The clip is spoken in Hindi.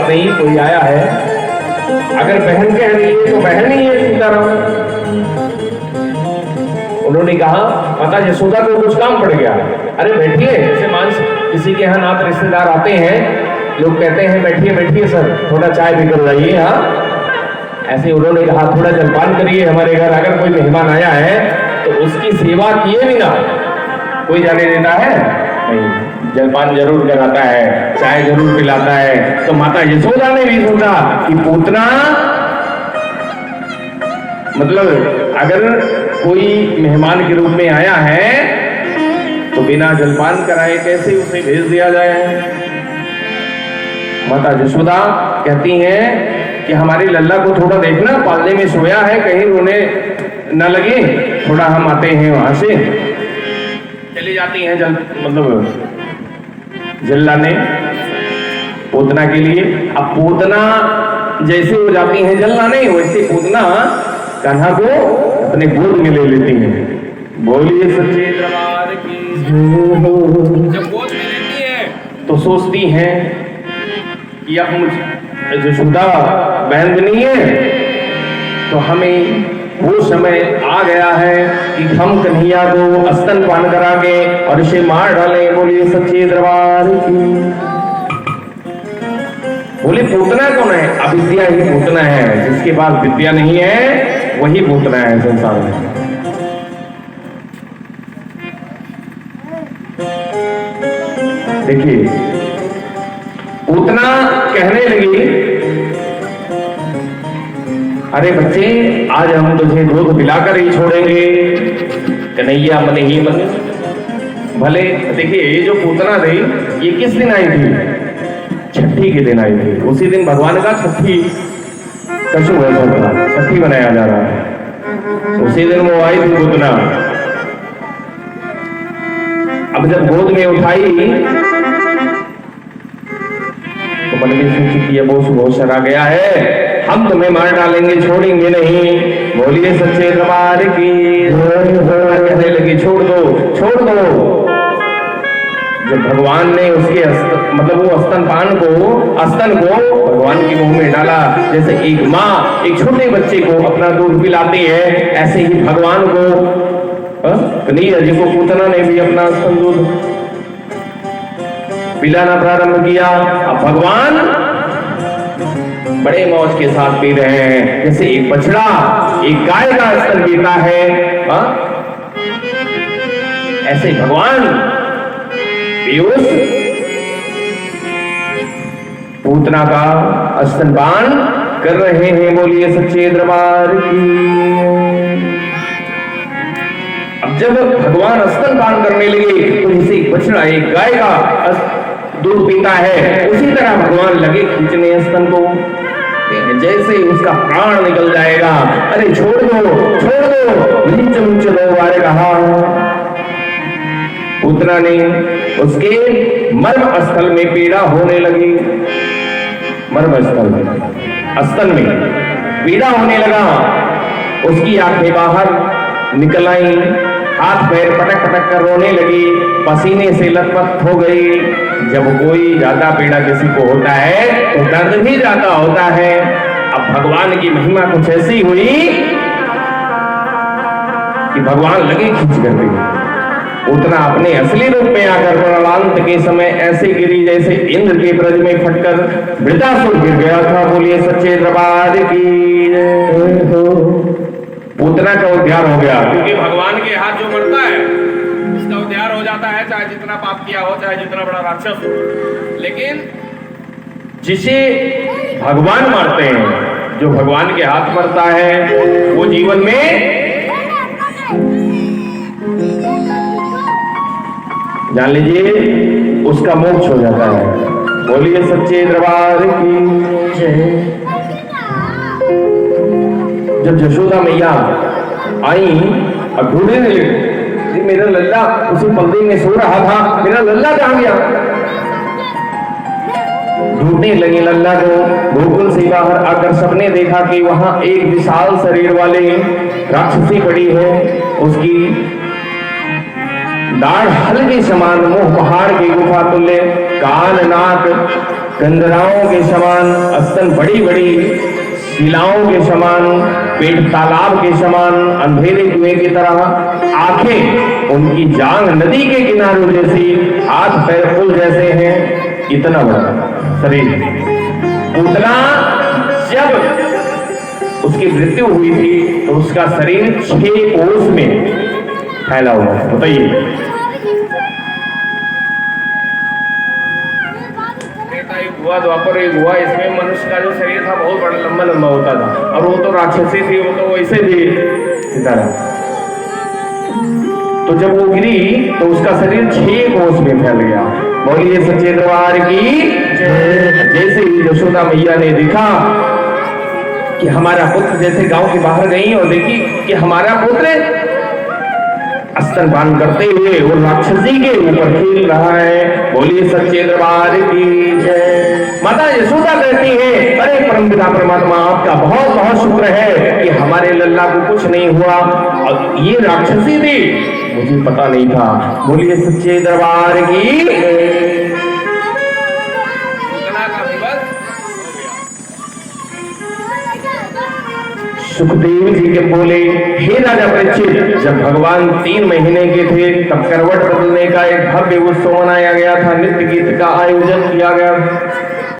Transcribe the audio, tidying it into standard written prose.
बात नहीं, कोई आया है, अगर बहन कह रही है तो बहन ही है सीताराम। उन्होंने कहा माता यशोदा को कुछ काम पड़ गया। अरे बैठिए, जैसे मांस किसी के यहाँ नात रिश्तेदार आते हैं, लोग कहते हैं बैठिए बैठिए सर, थोड़ा चाय भी करवाइए। हाँ, ऐसे उन्होंने कहा थोड़ा जलपान करिए हमारे घर, अगर कोई मेहमान आया है तो उसकी सेवा किए बिना कोई जाने देता है नहीं, जलपान जरूर कराता है, चाय जरूर पिलाता है। तो माता यशोदा ने भी सोचा कि पूतना, मतलब अगर कोई मेहमान के रूप में आया है तो बिना जलपान कराए कैसे उसे भेज दिया जाए। माता यशोदा कहती हैं कि हमारी लल्ला को थोड़ा देखना, पालने में सोया है, कहीं रोने न लगे, थोड़ा हम आते हैं वहां से। चली जाती हैं जल लाने पूतना के लिए। अब पूतना जैसे हो जाती हैं जल लाने, वैसे पूतना कान्हा को अपने गोद में ले लेती हैं। बोलिए सच्चे दरबार की। जब गोद में लेती है तो सोचती हैं कि अब मुझे यशोदा बहन बनी है तो हमें वो समय आ गया है कि हम कन्हैया को स्तनपान करा के और इसे मार डालें। बोलिए सच्चे दरबार की। बोले पूतना कौन है? अविद्या ही पूतना है, जिसके पास विद्या नहीं है वही पूतना है संसार में। देखिए पूतना कहने लगी, अरे बच्चे आज हम तुझे दूध पिलाकर ही छोड़ेंगे, कन्हैया मन ही मन। भले देखिए ये जो पूतना थी ये किस दिन आई थी? छठी के दिन आई थी। उसी दिन भगवान का छठी कशु है, छठी बनाया जा रहा है, उसी दिन वो आई थी पूतना। अब जब गोद में उठाई तो मन में सोची कि ये बहुत शरा गया है, हम तुम्हें मार डालेंगे, छोड़ेंगे नहीं। बोलिए सच्चे दरबार की। कहने लगी छोड़ दो छोड़ दो। जब भगवान ने उसके मतलब वो स्तन को भगवान के मुंह में डाला, जैसे एक माँ एक छोटे बच्चे को अपना दूध पिलाती है, ऐसे ही भगवान को कन्हैया जी को पूतना ने भी अपना स्तन दूध पिलाना प्रारंभ किया। अब भगवान बड़े मौज के साथ पी रहे हैं, जैसे एक बछड़ा एक गाय का स्तन पीता है, ऐसे भगवान पीयूष पूतना का स्तनपान कर रहे हैं। बोलिए सच्चे दरबार की। अब जब भगवान स्तनपान करने लगे तो जैसे एक बछड़ा एक गाय का दूध पीता है, उसी तरह भगवान लगे खींचने स्तन को, जैसे उसका प्राण निकल जाएगा। अरे छोड़ दो नीचे ऊंचे लो वाले कहा। पूतना ने उसके मर्म स्थल में पीड़ा होने लगी, मर्म स्थल में स्तन में पीड़ा होने लगा। उसकी आंखें बाहर निकल आई, हाथ पैर पटक पटक कर रोने लगी, पसीने से लथपथ हो गई। जब कोई ज्यादा पीड़ा किसी को होता है तो दर्द भी ज्यादा होता है। अब भगवान की महिमा कुछ ऐसी हुई कि भगवान लगे खींच करके। उतना अपने असली रूप में आकर प्रलयांत के समय ऐसे गिरी जैसे इंद्र के ब्रज में फटकर वृतासुर गिर गया था। बोलिए सच्चे दरबार की। पूतना का उद्धार हो गया, क्योंकि भगवान के हाथ जो मरता है उसका उद्धार हो जाता है, चाहे जितना पाप किया हो, चाहे जितना बड़ा राक्षस हो। लेकिन जिसे भगवान मारते हैं, जो भगवान के हाथ मरता है, वो जीवन में जान लीजिए उसका मोक्ष हो जाता है। बोलिए सच्चे दरबार की जय। जब यशोदा मैया आई और ढूंढने लगी, मेरा लल्ला उसी पर्दे में सो रहा था, मेरा लल्ला कहाँ गया? ढूंढने लगे लल्ला को। गोकुल से बाहर आकर सबने देखा कि वहां एक विशाल शरीर वाले राक्षसी पड़ी है, उसकी दाढ़ हल के समान, मुंह पहाड़ की गुफा तुल्य, कान नाक कंदराओं के समान, स्तन बड़ी बड़ी शिलाओं के समान, पेट तालाब के समान, अंधेरे कुएं की तरह, आंखें उनकी जांग नदी के किनारों जैसी, हाथ पैर पुल जैसे हैं, इतना बड़ा शरीर। उतना जब उसकी मृत्यु हुई थी तो उसका शरीर 6 कोस में फैला हुआ है। बताइए, हुआ द्वापर एक हुआ, इसमें मनुष्य का जो शरीर था बहुत बड़ा लंबा लंबा होता था, और वो तो राक्षसी थी, वो तो वैसे भी सितारा। तो जब वो गिरी तो उसका शरीर 6 कोस में फैल गया। बोलिए सच्चे दरबार की। जैसे ही यशोदा मैया ने देखा कि हमारा पुत्र, जैसे गांव के बाहर गई और देखी कि हमारा पुत्र स्तनपान करते हुए वो राक्षसी के ऊपर खेल रहा है। बोलिए सच्चे दरबार की जय। माता यशोदा कहती है, अरे परमपिता परमात्मा आपका बहुत बहुत शुक्र है कि हमारे लल्ला को कुछ नहीं हुआ, और ये राक्षसी थी मुझे पता नहीं था। बोलिए सच्चे दरबार की। सुखदेव जी के बोले, हे राजा परीक्षित, जब भगवान 3 महीने के थे तब करवट बदलने का एक भव्य उत्सव मनाया गया था, नृत्य गीत का आयोजन किया गया।